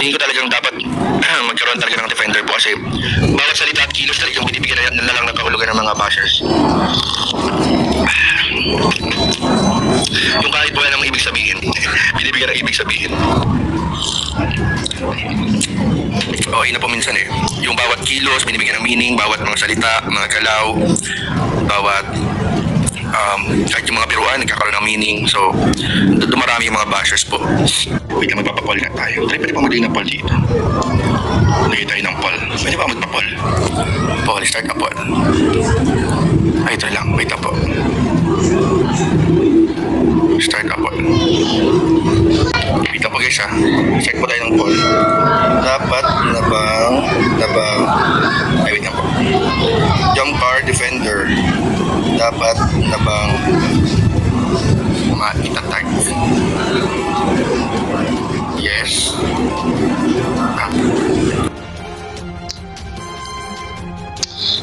tingin ko talagang dapat magkaroon talaga ng defender po kasi bawat salita at kilos talagang binibigyan na lang ng kahulugan ng mga bashers. Yung kahit wala namang ibig sabihin, binibigyan ng ibig sabihin. O, ina po minsan eh. Yung bawat kilos, binibigyan ng meaning, bawat mga salita, mga galaw, bawat kahit yung mga biruan, nagkakaroon ng meaning. So, dumarami yung mga bashers po. Wait lang, magpapapol nga tayo. Pwede pa magdagay ng poll dito. Lagay tayo ng poll. Pwede pa magpapol. Poll, start a poll. Ay, ito lang. Wait lang po. Start a poll. Wait lang po guys ha. Check po tayo ng poll. Dapat na bang ay wait lang po. Jump car defender. Dapat na bang maitatag? Yes.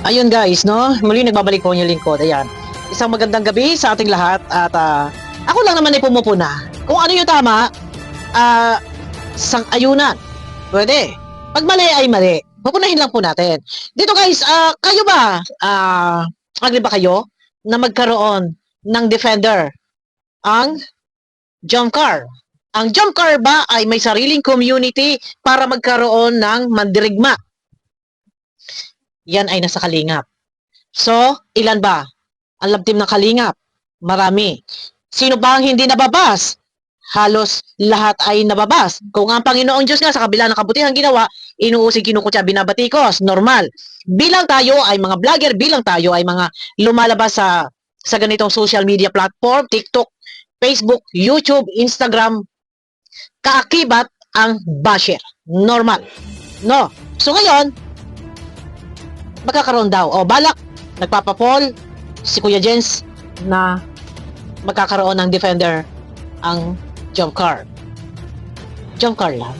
Ayun guys, no? Muli nagbabalik po yung lingkod. Ayan. Isang magandang gabi sa ating lahat at ako lang naman ay pumupuna. Kung ano yung tama, sang-ayunan. Pwede. Pag mali ay mali. Pupunahin lang po natin. Dito guys, kayo ba? Agree ba kayo na magkaroon ng defender ang jump car? Ang jump car ba ay may sariling community para magkaroon ng mandirigma? Yan ay nasa Kalingap. So, ilan ba ang love team ng Kalingap? Marami. Sino ba ang hindi nababas? Halos lahat ay nababas. Kung ang Panginoong Diyos nga sa kabila ng kabutihang ginawa, inuusig, kinukutya, binabatikos, normal. Bilang tayo ay mga vlogger, bilang tayo ay mga lumalabas sa ganitong social media platform, TikTok, Facebook, YouTube, Instagram, kaakibat ang basher. Normal. No? So ngayon, magkakaroon daw. O, balak, nagpapapol si Kuya Jens na magkakaroon ng defender ang jump car. Jump car lang.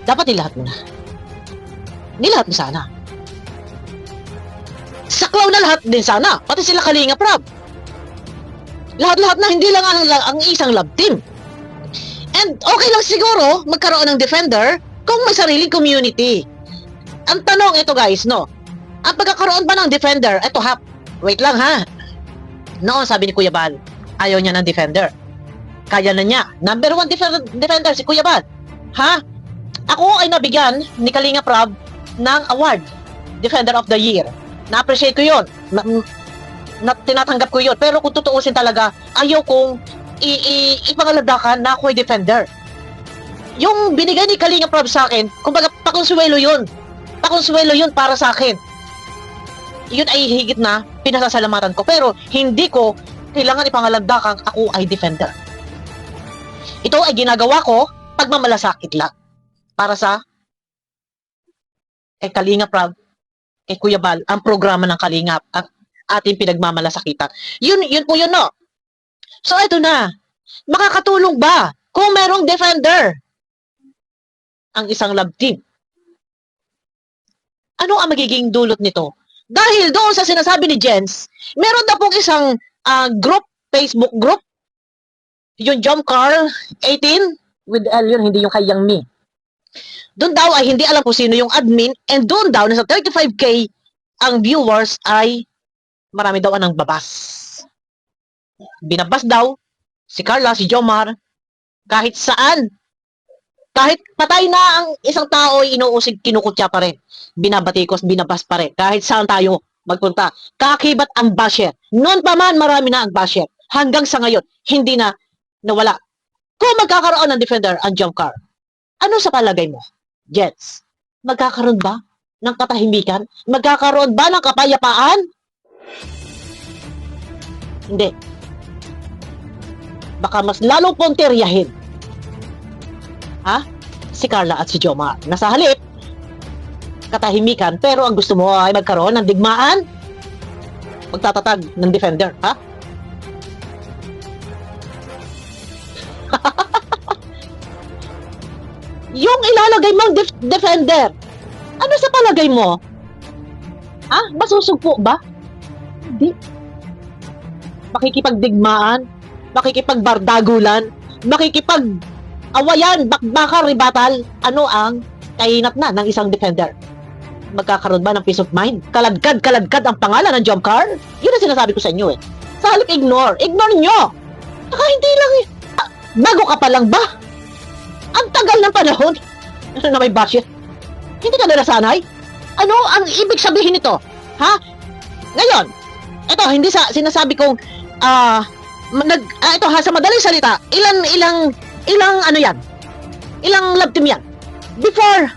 Dapat nilahat mo na. Nilahat mo sana. Saklaw na lahat din sana. Pati sila Kalinga Prab. Lahat-lahat na, hindi lang ang isang love team. And okay lang siguro magkaroon ng defender kung may sariling community. Ang tanong ito guys, no? Ang pagkakaroon ba ng defender, eto hap, wait lang ha. Noon sabi ni Kuya Bal, ayaw niya ng defender. Kaya na niya. Number 1 defender si Kuya Bal. Ha? Ako ay nabigyan ni Kalinga Prab ng award, Defender of the Year. Na-appreciate ko yun. Tinatanggap ko yun. Pero kung tutuusin talaga, ayaw kong ipangaladakan na ako ay defender. Yung binigay ni Kalinga Prab sa akin, kumbaga pakonsuelo yun. Pakonsuelo yun para sa akin. Yun ay higit na pinasasalamatan ko. Pero hindi ko kailangan ipangalandakang ako ay defender. Ito ay ginagawa ko pagmamalasakit lang. Para sa kay Kalinga Prab, kay Kuya Bal, ang programa ng Kalingap, ang ating pinagmamalasakitan. Yun po yun, no? So, ito na. Makakatulong ba kung merong defender ang isang love team? Ano ang magiging dulot nito? Dahil doon sa sinasabi ni Jens, meron na pong isang group, Facebook group, yung Jump Car 18, with L yun, hindi yung kay Yang Mi. Doon daw ay hindi alam kung sino yung admin, and doon daw, nasa 35K, ang viewers ay marami daw anang babas. Binabas daw, si Carla, si Jomar, kahit saan. Kahit patay na ang isang tao, inuusig, kinukutya pa rin. Binabatikos, binabas pa rin. Kahit saan tayo magpunta. Kakibat ang basher. Noon pa man, marami na ang basher. Hanggang sa ngayon, hindi na nawala. Kung magkakaroon ng defender ang jump car, ano sa palagay mo, Jets? Magkakaroon ba ng katahimikan? Magkakaroon ba ng kapayapaan? Hindi. Baka mas lalong ponteryahin. Ha? Si Carla at si Jomar. Nasa halip, katahimikan, pero ang gusto mo ay magkaroon ng digmaan, magtatatag ng defender, ha? Yung ilalagay mong defender, ano sa palagay mo? Ha? Masusugpo ba? Hindi. Makikipagdigmaan, makikipagbardagulan, Awayan, bakbaka, ribatal, ano ang kainat na ng isang defender? Magkakaroon ba ng peace of mind? Kaladkad ang pangalan ng jump car? Yun ang sinasabi ko sa inyo eh. Sa halip ignore nyo. Saka hindi lang eh. Bago ka pa lang ba? Ang tagal ng panahon. Ano na may basya? Hindi ka na nasanay? Ano ang ibig sabihin nito? Ha? Ngayon, ito, hindi sinasabi kong, ito ha, sa madaling salita, ilang ano yan? Ilang love team yan? Before,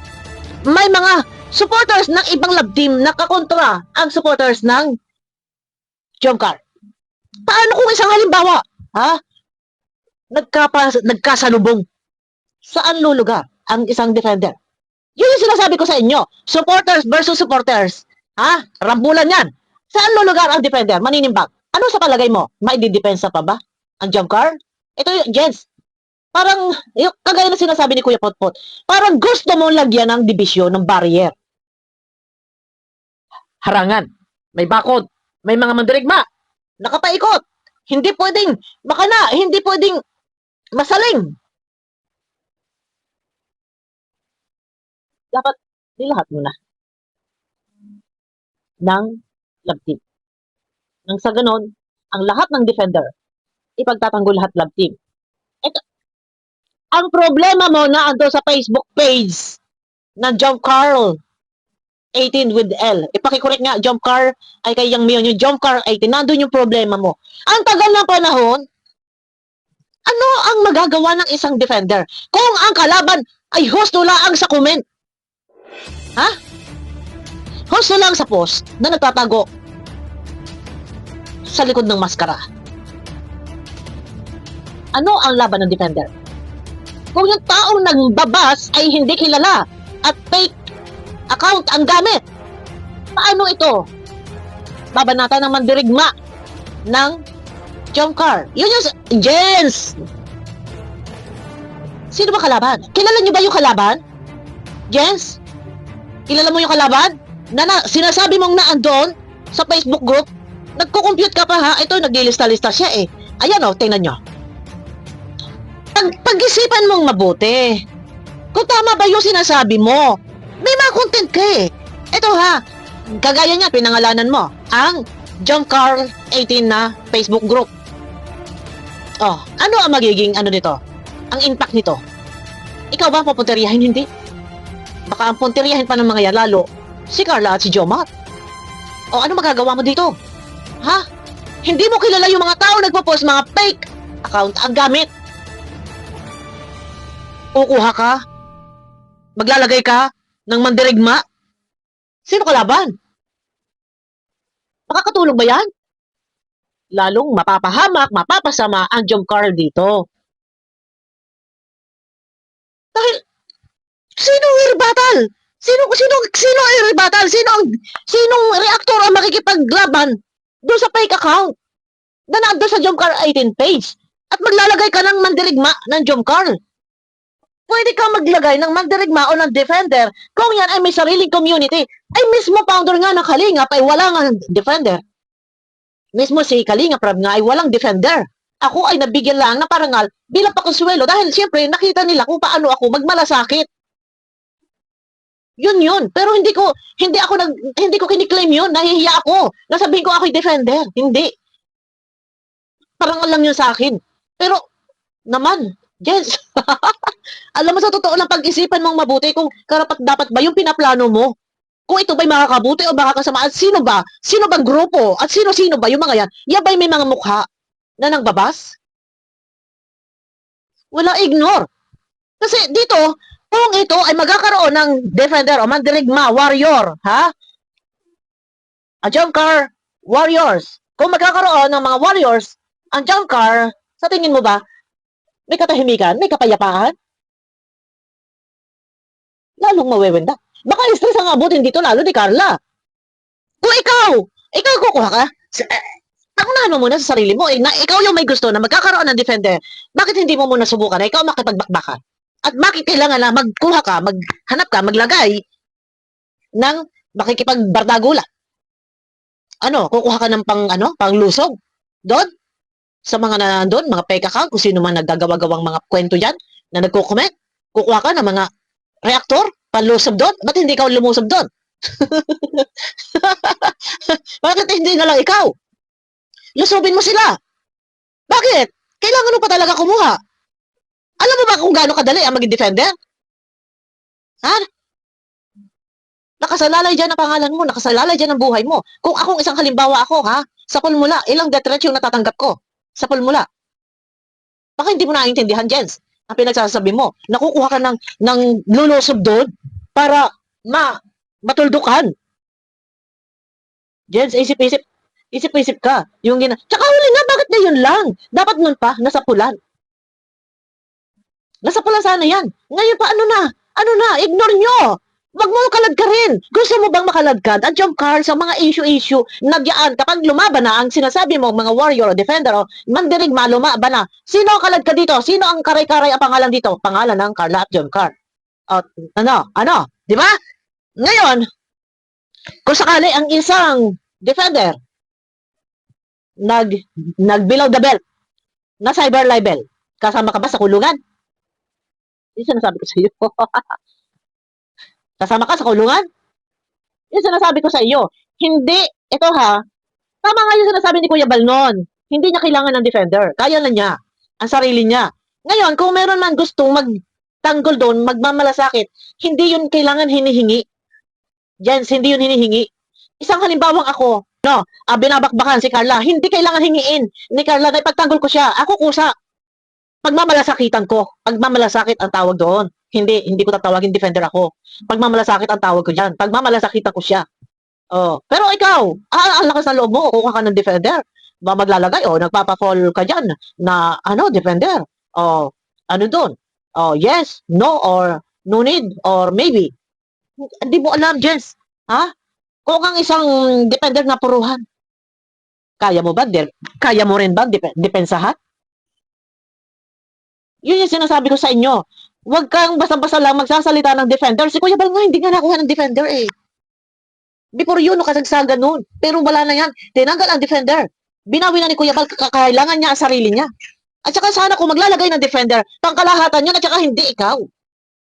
may mga supporters ng ibang love team na kakontra ang supporters ng Jomcar. Paano kung isang halimbawa, ha? Nagkasalubong. Saan lulugar ang isang defender? Yun yung sinasabi ko sa inyo. Supporters versus supporters. Ha? Rambulan yan. Saan lulugar ang defender? Maninimbang. Ano sa palagay mo? Maididepensa pa ba ang Jomcar? Ito yung, Jens, parang, yung, kagaya na sinasabi ni Kuya Potpot, parang gusto mo lagyan ng dibisyon, ng barrier. Harangan. May bakod. May mga mandirigma. Nakapaikot. Hindi pwedeng makana. Hindi pwedeng masaling. Dapat nilahat mo na ng love team. Nang sa ganon, ang lahat ng defender, ipagtatanggol lahat love team. Ito, ang problema mo na ando sa Facebook page ng Jump Carl 18 with L. Ipakikorek nga, Jump Car ay kay Yang Mion, yung Jump Car 18, nandun yung problema mo. Ang tagal ng panahon, ano ang magagawa ng isang defender kung ang kalaban ay husto lang sa comment? Ha? Husto lang sa post na nagtatago sa likod ng maskara. Ano ang laban ng defender? Kung yung taong nagbabas ay hindi kilala at fake account ang gamit, paano ito? Babanatan ng mandirigma ng jump car. Yun yung Jens! Sino ba kalaban? Kilala niyo ba yung kalaban? Jens? Kilala mo yung kalaban? Sinasabi mong naandun sa Facebook group, nagko-compute ka pa ha? Ito, naglilista-lista siya eh. Ayan o, tingnan nyo. Pag-isipan mong mabuti. Kung tama ba yung sinasabi mo, may mga content ka eh. Ito ha, kagaya niya, pinangalanan mo, ang Jump Car 18 na Facebook group. Oh, ano ang magiging ano nito? Ang impact nito? Ikaw ba pupunteriyahin? Hindi. Baka ang punteriyahin pa ng mga yan, lalo si Carla at si Jomar. O ano magagawa mo dito? Ha? Hindi mo kilala yung mga tao nagpo-post mga fake account ang gamit. Kukuha ka? Maglalagay ka ng mandirigma? Sino kalaban? Makakatulog ba yan? Lalong mapapahamak, mapapasama ang Jump Car dito. Dahil, sino i-rebuttal? Sino i-rebuttal? Sinong reactor ang makikipaglaban doon sa fake account na nandun sa Jump Car 18 page at maglalagay ka ng mandirigma ng Jump Car? Pwede ka maglagay ng mandirigma o ng defender kung yan ay may sariling community. Ay mismo founder nga ng Kalingap ay wala nga defender. Mismo si Kalingap Rab nga ay walang defender. Ako ay nabigyan lang na parangal bilang pakonsuelo dahil siyempre nakita nila kung paano ako magmalasakit. Yun. Pero hindi ko kiniklaim yun. Nahihiya ako. Nasabihin ko ako'y defender. Hindi. Parangal lang yun sa akin. Pero, naman, yes. Alam mo, sa totoo lang, pag-isipan mong mabuti kung karapat dapat ba yung pinaplano mo. Kung ito ba'y makakabuti o makakasama. At sino ba? Sino bang grupo? At sino-sino ba yung mga yan? Yan ba'y may mga mukha na nangbabas? Wala, ignore. Kasi dito, kung ito ay magkakaroon ng defender o mandirigma, warrior, ha? A jump car, warriors. Kung magkakaroon ng mga warriors, ang jump car, sa tingin mo ba, may katahimikan, may kapayapaan? Lalong mawewenda. Baka stress ang abutin dito, lalo ni Carla. Kung ikaw kukuha ka, pangunahan mo muna sa sarili mo, na ikaw yung may gusto na magkakaroon ng defender, bakit hindi mo muna subukan na ikaw makipagbakbakan? At bakit kailangan na magkuha ka, maghanap ka, maglagay ng makikipagbardagula? Ano, kukuha ka ng panglusog? Doon? Sa mga nandun, mga fake account, kung sino man naggagawa-gawang mga kwento dyan, na nagko-comment. Kukuha ka ng mga reactor, panlusob doon. Ba't hindi ikaw lumusob doon? Bakit hindi na lang ikaw? Lusubin mo sila. Bakit? Kailangan mo pa talaga kumuha. Alam mo ba kung gaano kadali ang maging defender? Ha? Nakasalalay dyan ang pangalan mo, nakasalalay dyan ang buhay mo. Kung akong isang halimbawa ako, ha? Sa pulmula, ilang death threats yung natatanggap ko? Sa pulmula. Baka hindi mo naiintindihan, Jens. Ang pinagsasabi mo, nakukuha ka ng lulusob doon para matuldukan. Jens, isip-isip ka. Tsaka huli nga, bakit na yun lang? Dapat nun pa, nasa pulan. Nasa pulan sana yan. Ngayon pa, ano na, ignore nyo. Wag mo kalad ka rin. Gusto mo bang makaladkad? Ang jump car sa mga issue nagyaan kapag lumaban na ang sinasabi mo mga warrior o defender o mandirigma lumaban na. Sino ang kalad ka dito? Sino ang karay-karay ang pangalan dito? Pangalan ng Carla at jump car. O, ano? Di ba? Ngayon, kung sakali ang isang defender nag-below the belt na cyber libel, kasama ka ba sa kulungan? Yung sinasabi ko sa iyo. Kasama ka sa kulungan? Yung sinasabi ko sa iyo. Hindi, ito ha, tama nga yung sinasabi ni Kuya Balnon. Hindi niya kailangan ng defender. Kaya na niya. Ang sarili niya. Ngayon, kung meron man gustong magtanggol doon, magmamalasakit, hindi yun kailangan hinihingi. Jens, hindi yun hinihingi. Isang halimbawang ako, binabakbakan si Carla, hindi kailangan hingiin ni Carla na ipagtanggol ko siya. Ako kusa. Pagmamalasakitan ko. Pagmamalasakit ang tawag doon. Hindi ko tatawagin defender ako. Pagmamalasakit ang tawag ko diyan. Pagmamalasakitan ko siya. Oh, pero ikaw, ang lakas ng loob mo, kukuha ka ng defender. Ba maglalagay nagpapa-fall ka diyan na defender. Oh, ano doon? Oh, yes, no or no need or maybe. Hindi mo alam, Jens. Ha? Kung ang isang defender na puruhan, kaya mo rin ba depensahan? Yun yung sinasabi ko sa inyo. Huwag kang basta-basta lang magsasalita ng defender. Si Kuya Bal nga, hindi nga nakuha ng defender eh. Before yun, kasagsagan nun. Pero wala na yan. Tinanggal ang defender. Binawi na ni Kuya Bal, kailangan niya ang sarili niya. At saka sana kung maglalagay ng defender, pangkalahatan yun at saka hindi ikaw.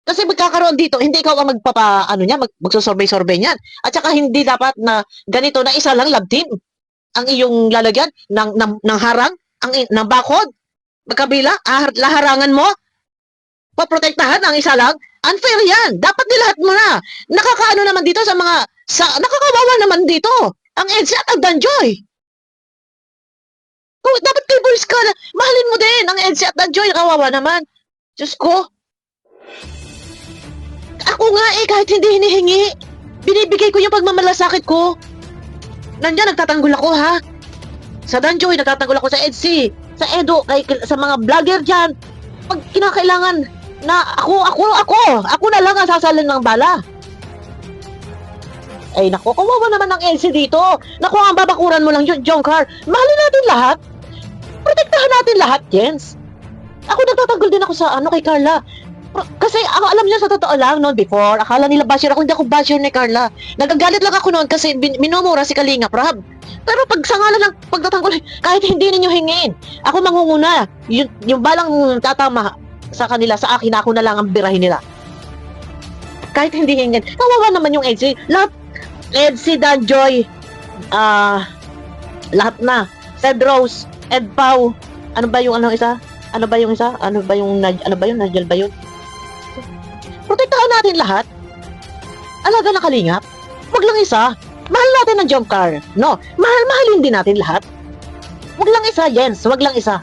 Kasi magkakaroon dito, hindi ikaw ang magsusurvey-survey niyan. At saka hindi dapat na ganito na isa lang love team ang iyong lalagyan ng harang, ng bakod, magkabila, laharangan mo, paprotektahan ang isa lang, unfair yan. Dapat nilahat mo na. Nakakaano naman dito nakakawawa naman dito. Ang EDSA at ang Danjoy. Kung dapat kay boys ka, mahalin mo din ang EDSA at Danjoy. Kawawa naman. Diyos ko. Ako nga kahit hindi hinihingi, binibigay ko yung pagmamalasakit ko. Nandiyan, nagtatanggol ako ha. Sa Danjoy, nagtatanggol ako sa EDSA. Sa Edo, sa mga vlogger dyan. Pag kinakailangan na ako na lang ang sasalin ng bala. Ay nako, kawawa naman ng LC dito. Naku, ang babakuran mo lang yun, Jongkar. Mahalin natin lahat. Protektahan natin lahat, Jens. Ako nagtatanggol din ako sa kay Carla. Kasi alam niya sa totoo lang noon before, akala nila basher ako, hindi ako basher ni Carla. Nagagalit lang ako noon kasi minumura si Kalinga Prab. Pero pag sa ngalan ng pagtatanggol, kahit hindi ninyo hingin, ako mangunguna. Yung balang tatama sa kanila, sa akin, ako na lang ang birahin nila. Kahit hindi hingin. Kawawa naman yung EDSA. Lahat, EDSA, Danjoy, lahat na. Ted Rose, Ed Pau, ano ba yung isa? Nigel ba yun? Protektahan natin lahat. Alaga ng kalingap. Wag lang isa. Mahal natin ang jump car. No, mahalin din natin lahat. Wag lang isa, Jens. Wag lang isa.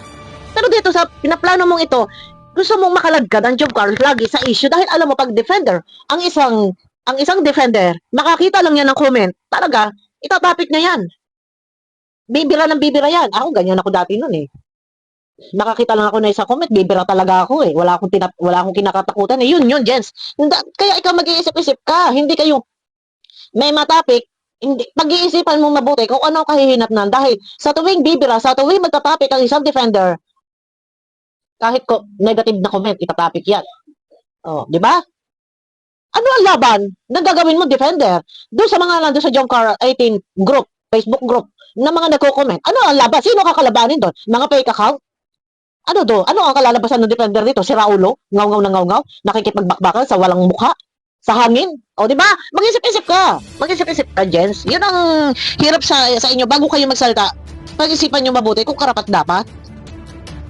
Pero dito sa pinaplano mong ito, gusto mong makaladkad ang jump car lagi sa issue dahil alam mo pag defender, ang isang defender, makakita lang yan ng comment, talaga, itatapik na yan. Bibira ng bibira yan. Ako, ganyan ako dati nun eh. Nakakita lang ako na isang comment, bibira talaga ako eh. Wala akong kinakatakutan eh. Yun, Jens. Kaya ikaw mag-iisip-isip ka. Hindi kayo may matapik, pag-iisipan mo mabuti kung ano kahihinap nan. Dahil sa tuwing bibira, sa tuwing magtatapik ang isang defender, kahit negative na comment, itatapik yan. Oh, di ba? Ano ang laban na gagawin mo, defender? Doon sa mga nandun sa Jomcar 18 group, Facebook group, na mga nagko-comment. Ano ang laban? Sino kakalabanin doon? Mga fake account? Ano do? Ano ang kalalabasan ng defender dito? Si Raulo? Ngaw-ngaw na ngaw-ngaw? Nakikipagbakbakan sa walang mukha? Sa hangin? O, di ba? Mag-isip-isip ka. Mag-isip-isip ka, Jens. Yun ang hirap sa inyo. Bago kayo magsalita, pag-isipan nyo mabuti kung karapat dapat.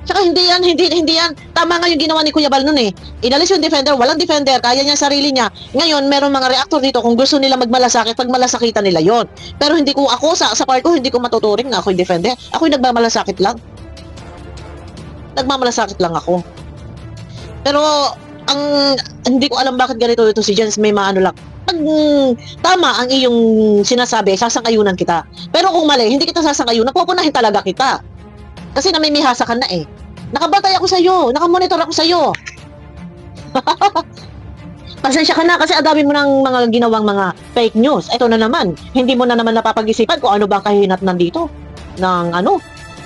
Tsaka hindi yan. Tama nga yung ginawa ni Kuya Bal nun eh. Inalis yung defender, walang defender, kaya niya sarili niya. Ngayon, meron mga reactor dito, kung gusto nila magmalasakit, pag malasakitan nila yon. Pero hindi ko, ako, sa part ko, hindi ko matuturing na ako yung defender. Ako yung nagmamalasakit lang. Nagmamalasakit lang ako. Pero, ang, hindi ko alam bakit ganito ito si Jens, may maano lang. Pag tama ang iyong sinasabi, sasangayunan kita. Pero kung mali, hindi kita sasangayunan, pupunahin talaga kita. Kasi namimihasa ka na eh. Nakabantay ako sa'yo. Nakamonitor ako sa'yo. Pasensya ka na kasi ang dami mo ng mga ginawang mga fake news. Ito na naman. Hindi mo na naman napapag-isipan kung ano ba ang kahinatnan dito ng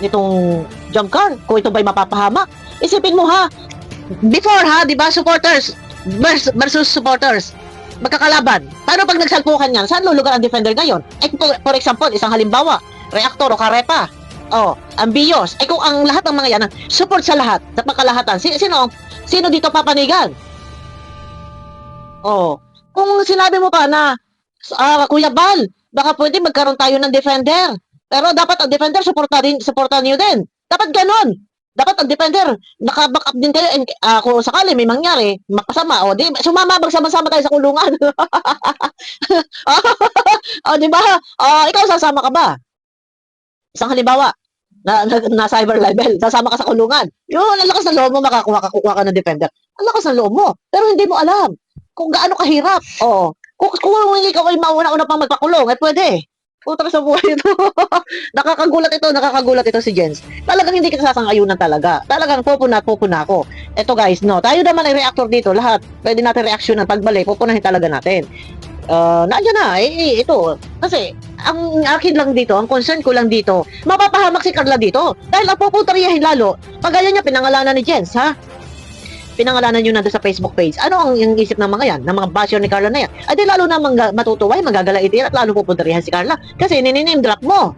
nitong jump car. Kung ito ba'y mapapahamak. Isipin mo ha. Before ha, di ba, supporters versus supporters. Magkakalaban. Paano pag nagsalpukan yan? Saan lulugar ang defender ngayon? For example, isang halimbawa, reactor o karepa. Oh, ang BIOS. Kung ang lahat ng mga yan, support sa lahat, sa pagkalahatan. Sino dito papanigan? Oh, kung sinabi mo pa na, Kuya Bal, baka pwede magkaroon tayo ng defender. Pero dapat ang defender, supportan niyo din. Dapat ganon. Dapat ang defender, naka-back up din kayo. And, kung sakali may mangyari, mapasama, di, sumama, magsama-sama tayo sa kulungan. Di ba? Ikaw, sasama ka ba? Isang halimbawa, na cyber level, sasama ka sa kulungan. Yun, ang lakas ng loob mo, makakuha ka ng defender. Ang lakas ng loob mo. Pero hindi mo alam kung gaano kahirap. Kung hindi ka ay mauna-una pang magpakulong, pwede. Putra sa buhay ito. Nakakagulat ito si Jens. Talagang hindi kita sasangayunan talaga. Talagang pupuna ako. Ito guys, no, tayo naman ay reactor dito, lahat. Pwede natin reaksyon ng pagbalik, pupunahin talaga natin. Nandiyan na, ito. Kasi, ang akin lang dito, ang concern ko lang dito, mapapahamak si Carla dito. Dahil ang pupuntaryahin lalo, pagaya niya, pinangalanan ni Jens, ha? Pinangalanan nyo na doon sa Facebook page. Ano ang yung isip ng mga yan? Ng mga basher ni Carla na yan? Ay di lalo na matutuwa, magagala itin at lalo pupuntaryahan si Carla. Kasi nininame drop mo.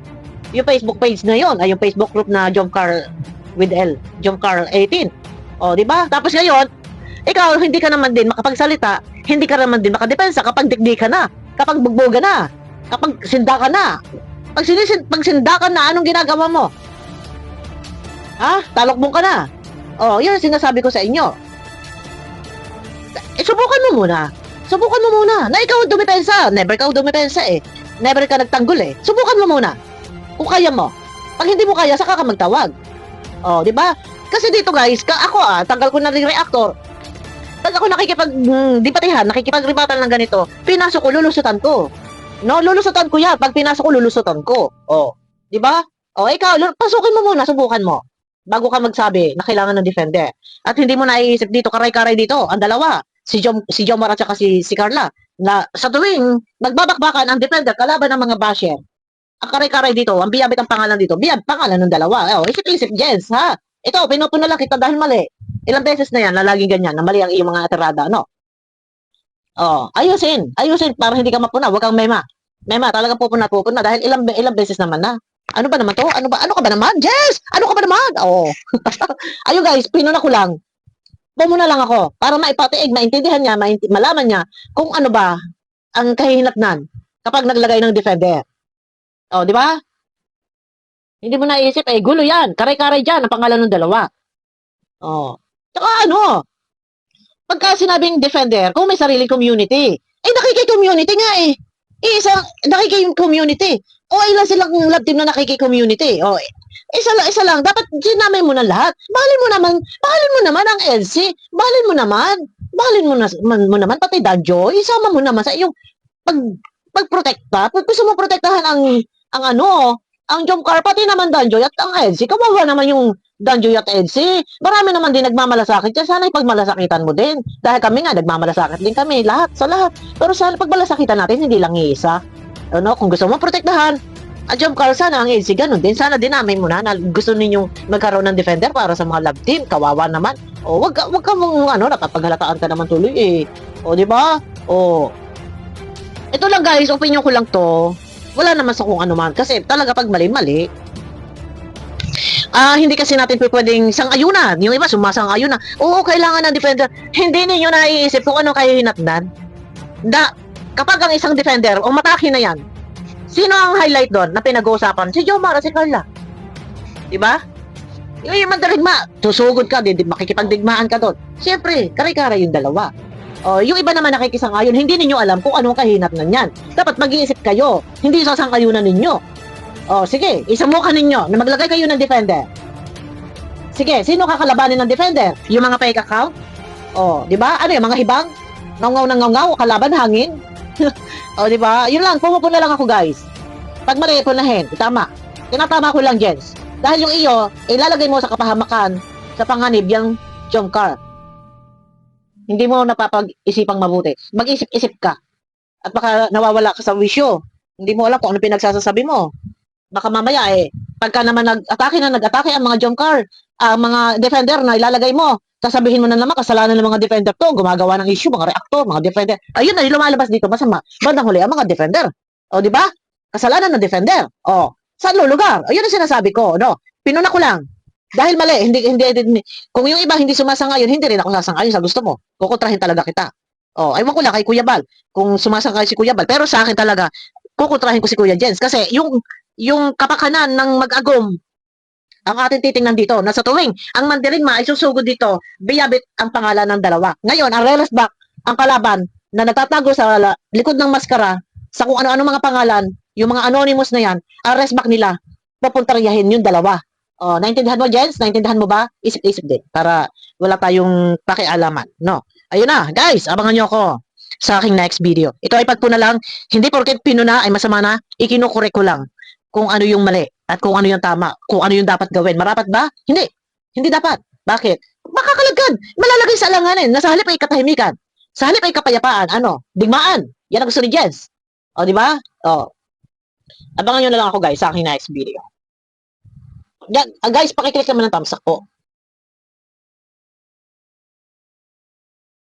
Yung Facebook page na yon, ay yung Facebook group na Jomcar with L, Jomcar 18. Di ba? Tapos ngayon, ikaw, hindi ka naman din makapagsalita, hindi ka naman din makadepensa kapag digdi ka na, kapag bugboga na, kapag sinda ka na. Pag sinda ka na, anong ginagawa mo? Talokbong ka na. Yun ang sinasabi ko sa inyo. Subukan mo muna. Na ikaw dumipensa. Never ka dumipensa eh. Never ka nagtanggol eh. Subukan mo muna. Kung kaya mo. Pag hindi mo kaya, saka ka magtawag. Di ba? Kasi dito guys, ako tanggal ko na rin reactor. Pag ako nakikipag-dipatihan, nakikipag-rebuttal ng ganito, pinasok ko, lulusutan ko. No, lulusutan ko yan. Pag pinasok ko, lulusutan ko. Di ba? Ikaw, pasukin mo muna, subukan mo. Bago ka magsabi na kailangan ng defender. At hindi mo naiisip dito, karay-karay dito, ang dalawa. Si Jomar at saka si Carla. Na sa tuwing magbabakbakan ang defender, kalaban ng mga basher. Ang karay-karay dito, ang biyabit ang pangalan dito, pangalan ng dalawa. Isip-isip, Jens, ha? Ito, pinupuna lang kita dahil mali. Ilang beses na yan, na laging ganyan, na mali ang iyong mga aterada, no? Ayusin para hindi ka mapuna, huwag kang mema. Talagang pupuna dahil ilang beses naman na. Ano ba naman to? Ano ka ba naman? Jess! Ano ka ba naman? Ayun guys, pinuna ko lang. Pumuna lang ako para maipatiig, maintindihan niya, malaman niya kung ano ba ang kahihinatnan kapag naglagay ng defender. Di ba? Hindi mo naisip, gulo yan. Karay-karay dyan ang pangalan ng dalawa. Tsaka pagka sinabing defender, kung may sariling community, nakiki-community nga eh. Nakiki-community. Ilan silang love team na nakiki-community. Isa lang. Dapat sinamay mo na lahat. Bahalin mo naman ang LC. Bahalin mo naman pati Danjo. Isama mo naman sa iyong pagprotekta. Pag gusto mo protektahan ang Jomcar, pati naman Danjo at ang LC. Kawawa naman yung Danjo at LC. Marami naman din nagmamalasakit dyan. Sana ipagmalasakitan mo din. Dahil kami nga, nagmamalasakit din kami. Lahat. Pero sana pagmalasakitan natin, hindi lang iisa. Kung gusto mo protektahan, ang Jomcar, sana ang LC ganun din. Sana dinamay mo na gusto ninyong magkaroon ng defender para sa mga love team. Kawawa naman. Wag ka mong napapaghalataan ka naman tuloy eh. Di ba? Ito lang guys, opinion ko lang to. Wala naman sa kung ano man. Kasi talaga pag mali-mali, Hindi kasi natin pwedeng sang-ayunan. Yung iba, sumasang-ayunan. Oo, kailangan ng defender. Hindi ninyo naiisip kung anong kahihinatnan. Kapag ang isang defender, umatake na yan, sino ang highlight doon na pinag-uusapan? Si Jomar at si Carla. Diba? Yung magdarigma, susugod ka, makikipagdigmaan ka doon. Siyempre, kare-kare yung dalawa. Yung iba naman nakikisang-ayon, hindi ninyo alam kung anong kahinatnan yan. Dapat mag-iisip kayo, hindi sasang-ayunan ninyo. Sige, isamukan ninyo na maglagay kayo ng defender. Sige, sino kakalabanin ng defender? Yung mga fake account? Di ba? Ano yung mga hibang? Ngaw-ngaw ng ngaw-ngaw, kalaban hangin? Di ba? Yun lang, pumupuna lang ako, guys. Pag mali, punahin. Tama. Tinatama ko lang, Jens. Dahil yung iyo, ilalagay mo sa kapahamakan, sa panganib, yung jump car. Hindi mo napapag-isipang mabuti. Mag-isip-isip ka. At baka nawawala ka sa wisyo. Hindi mo alam kung ano pinagsasasabi mo. Baka mamaya pagka naman nag-atake ang mga jump car, ang mga defender na ilalagay mo, sasabihin mo na naman, kasalanan ng mga defender to, gumagawa ng issue, mga reactor, mga defender. Ayun na, lumalabas dito, masama. Bandang huli, ang mga defender. Di ba? Kasalanan ng defender. Saan lulugar? Ayun ang sinasabi ko, no? Pinuna ko lang. Dahil mali, hindi, kung yung iba hindi sumasang-ayon, hindi rin ako sasang-ayon sa gusto mo. Kukontrahin talaga kita. Aywan ko lang kay Kuya Bal, kung sumasang-ayon si Kuya Bal. Pero sa akin talaga, kukontrahin ko si Kuya Jens. Kasi yung kapakanan ng mag-agom, ang ating titingnan dito, na sa tuwing ang mandirigma ay susugod dito, biyabit ang pangalan ng dalawa. Ngayon, ang relas back, ang kalaban na nagtatago sa likod ng maskara, sa kung ano-ano mga pangalan, yung mga anonymous na yan, ang rest back nila, papuntaryahin yung dalawa. Naintindihan mo, Jens? Naintindihan mo ba? Isip-isip din, para wala tayong pakialaman, no? Ayun na, guys, abangan nyo ako sa aking next video. Ito ay pagpuna lang, hindi porket pinuna ay masama na, ikinukorek ko lang kung ano yung mali at kung ano yung tama, kung ano yung dapat gawin. Marapat ba? Hindi. Hindi dapat. Bakit? Makakalagad. Malalagay sa alanganin. Nasa halip ay katahimikan. Sa halip ay kapayapaan. Digmaan. Yan ang gusto ni Jens. Di ba? Abangan nyo na lang ako, guys, sa aking next video. Yan, guys, pakiclick naman ng thumbs up po.